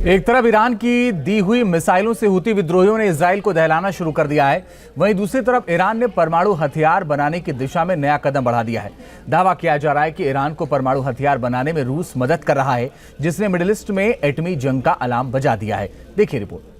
एक तरफ ईरान की दी हुई मिसाइलों से हूती विद्रोहियों ने इजराइल को दहलाना शुरू कर दिया है, वहीं दूसरी तरफ ईरान ने परमाणु हथियार बनाने की दिशा में नया कदम बढ़ा दिया है। दावा किया जा रहा है कि ईरान को परमाणु हथियार बनाने में रूस मदद कर रहा है, जिसने मिडिल ईस्ट में एटमी जंग का अलार्म बजा दिया है। देखिए रिपोर्ट।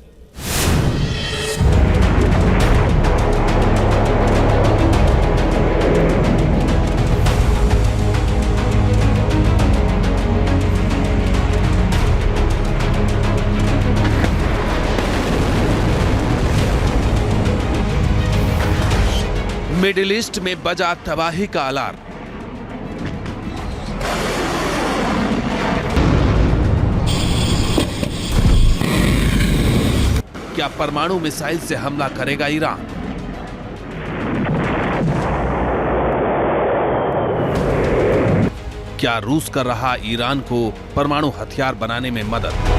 मिडिल ईस्ट में बजा तबाही का अलार्म। क्या परमाणु मिसाइल से हमला करेगा ईरान? क्या रूस कर रहा ईरान को परमाणु हथियार बनाने में मदद?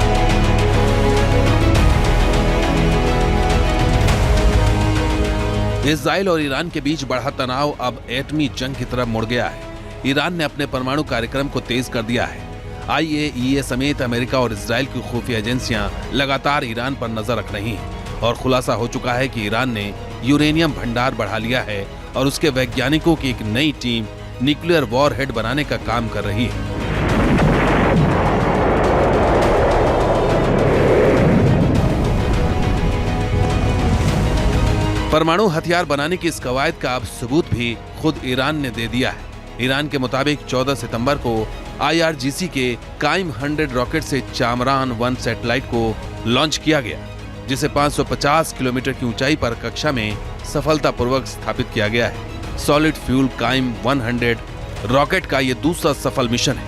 इजराइल और ईरान के बीच बढ़ा तनाव अब एटमी जंग की तरफ मुड़ गया है। ईरान ने अपने परमाणु कार्यक्रम को तेज कर दिया है। IAEA समेत अमेरिका और इजराइल की खुफिया एजेंसियां लगातार ईरान पर नजर रख रही हैं और खुलासा हो चुका है कि ईरान ने यूरेनियम भंडार बढ़ा लिया है और उसके वैज्ञानिकों की एक नई टीम न्यूक्लियर वॉरहेड बनाने का काम कर रही है। परमाणु हथियार बनाने की इस कवायद का अब सबूत भी खुद ईरान ने दे दिया है। ईरान के मुताबिक 14 सितंबर को IRGC के काइम 100 रॉकेट से चामरान 1 सैटेलाइट को लॉन्च किया गया, जिसे 550 किलोमीटर की ऊंचाई पर कक्षा में सफलतापूर्वक स्थापित किया गया है। सॉलिड फ्यूल काइम 100 रॉकेट का यह दूसरा सफल मिशन है।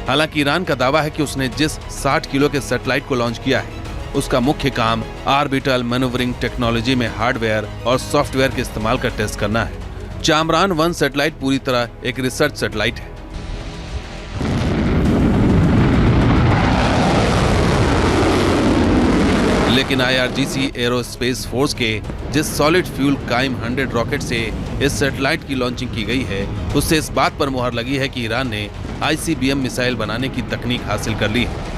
हालांकि ईरान का दावा है कि उसने जिस 60 किलो के सैटेलाइट को लॉन्च किया है, उसका मुख्य काम ऑर्बिटल मैन्यूवरिंग टेक्नोलॉजी में हार्डवेयर और सॉफ्टवेयर के इस्तेमाल का टेस्ट करना है। चामरान 1 सैटेलाइट पूरी तरह एक रिसर्च सैटेलाइट है। लेकिन IRGC एरोस्पेस फोर्स के जिस सॉलिड फ्यूल काइम 100 रॉकेट से इस सैटेलाइट की लॉन्चिंग की गई है, उससे इस बात पर मुहर लगी है कि ईरान ने ICBM मिसाइल बनाने की तकनीक हासिल कर ली है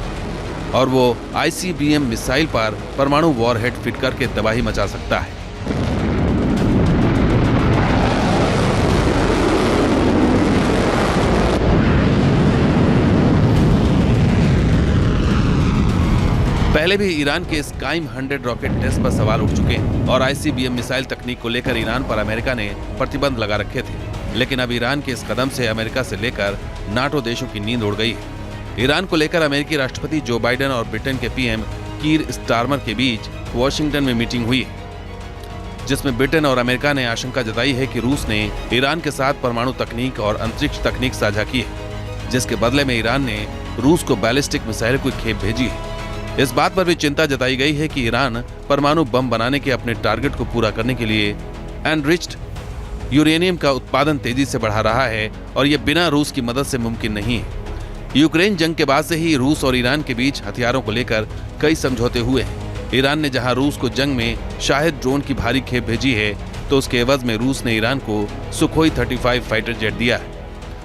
और वो ICBM मिसाइल पर परमाणु वॉरहेड फिट करके तबाही मचा सकता है। पहले भी ईरान के इस काइम 100 रॉकेट टेस्ट पर सवाल उठ चुके हैं और ICBM मिसाइल तकनीक को लेकर ईरान पर अमेरिका ने प्रतिबंध लगा रखे थे। लेकिन अब ईरान के इस कदम से अमेरिका से लेकर नाटो देशों की नींद उड़ गई है। ईरान को लेकर अमेरिकी राष्ट्रपति जो बाइडेन और ब्रिटेन के PM कीर स्टारमर के बीच वॉशिंगटन में मीटिंग हुई, जिसमें ब्रिटेन और अमेरिका ने आशंका जताई है कि रूस ने ईरान के साथ परमाणु तकनीक और अंतरिक्ष तकनीक साझा की है, जिसके बदले में ईरान ने रूस को बैलिस्टिक मिसाइल की खेप भेजी है। इस बात पर भी चिंता जताई गई है कि ईरान परमाणु बम बनाने के अपने टारगेट को पूरा करने के लिए एनरिच्ड यूरेनियम का उत्पादन तेजी से बढ़ा रहा है और यह बिना रूस की मदद से मुमकिन नहीं है। यूक्रेन जंग के बाद से ही रूस और ईरान के बीच हथियारों को लेकर कई समझौते हुए हैं। ईरान ने जहां रूस को जंग में शाहिद ड्रोन की भारी खेप भेजी है, तो उसके एवज में रूस ने ईरान को सुखोई 35 फाइटर जेट दिया है।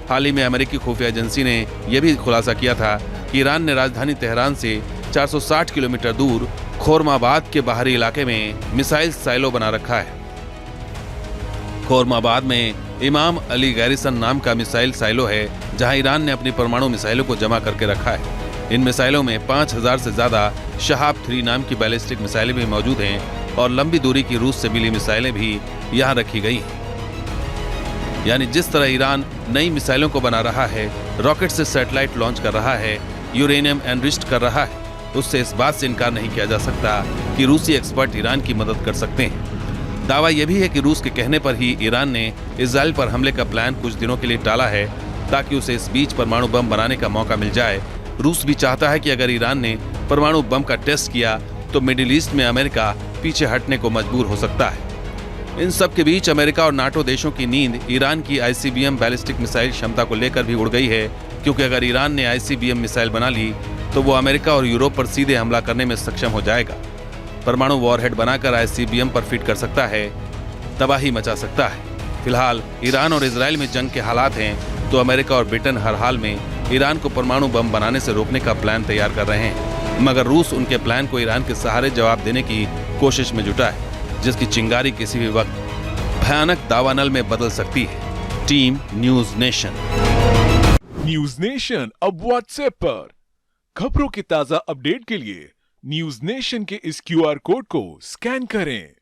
हाल ही में अमेरिकी खुफिया एजेंसी ने यह भी खुलासा किया था कि ईरान ने राजधानी तेहरान से 460 किलोमीटर दूर खोरमाबाद के बाहरी इलाके में मिसाइल साइलो बना रखा है। खोरमाबाद में इमाम अली गैरिसन नाम का मिसाइल साइलो है, जहां ईरान ने अपनी परमाणु मिसाइलों को जमा करके रखा है। इन मिसाइलों में 5000 से ज्यादा शहाब 3 नाम की बैलिस्टिक मिसाइलें भी मौजूद हैं और लंबी दूरी की रूस से मिली मिसाइलें भी यहां रखी गई हैं। यानी जिस तरह ईरान नई मिसाइलों को बना रहा है, रॉकेट से सैटेलाइट लॉन्च कर रहा है, यूरेनियम एनरिच्ड कर रहा है, उससे इस बात से इनकार नहीं किया जा सकता कि रूसी एक्सपर्ट ईरान की मदद कर सकते हैं। दावा यह भी है कि रूस के कहने पर ही ईरान ने इजराइल पर हमले का प्लान कुछ दिनों के लिए टाला है, ताकि उसे इस बीच परमाणु बम बनाने का मौका मिल जाए। रूस भी चाहता है कि अगर ईरान ने परमाणु बम का टेस्ट किया तो मिडिल ईस्ट में अमेरिका पीछे हटने को मजबूर हो सकता है। इन सब के बीच अमेरिका और नाटो देशों की नींद ईरान की ICBM बैलिस्टिक मिसाइल क्षमता को लेकर भी उड़ गई है, क्योंकि अगर ईरान ने ICBM मिसाइल बना ली तो वो अमेरिका और यूरोप पर सीधे हमला करने में सक्षम हो जाएगा। परमाणु वॉरहेड बनाकर ICBM पर फिट कर सकता है, तबाही मचा सकता है। फिलहाल ईरान और इजराइल में जंग के हालात हैं, तो अमेरिका और ब्रिटेन हर हाल में ईरान को परमाणु बम बनाने से रोकने का प्लान तैयार कर रहे हैं, मगर रूस उनके प्लान को ईरान के सहारे जवाब देने की कोशिश में जुटा है, जिसकी चिंगारी किसी भी वक्त भयानक दावानल में बदल सकती है। Team news nation. News nation अब व्हाट्सएप पर खबरों के ताजा अपडेट के लिए न्यूज नेशन के इस QR कोड को स्कैन करें।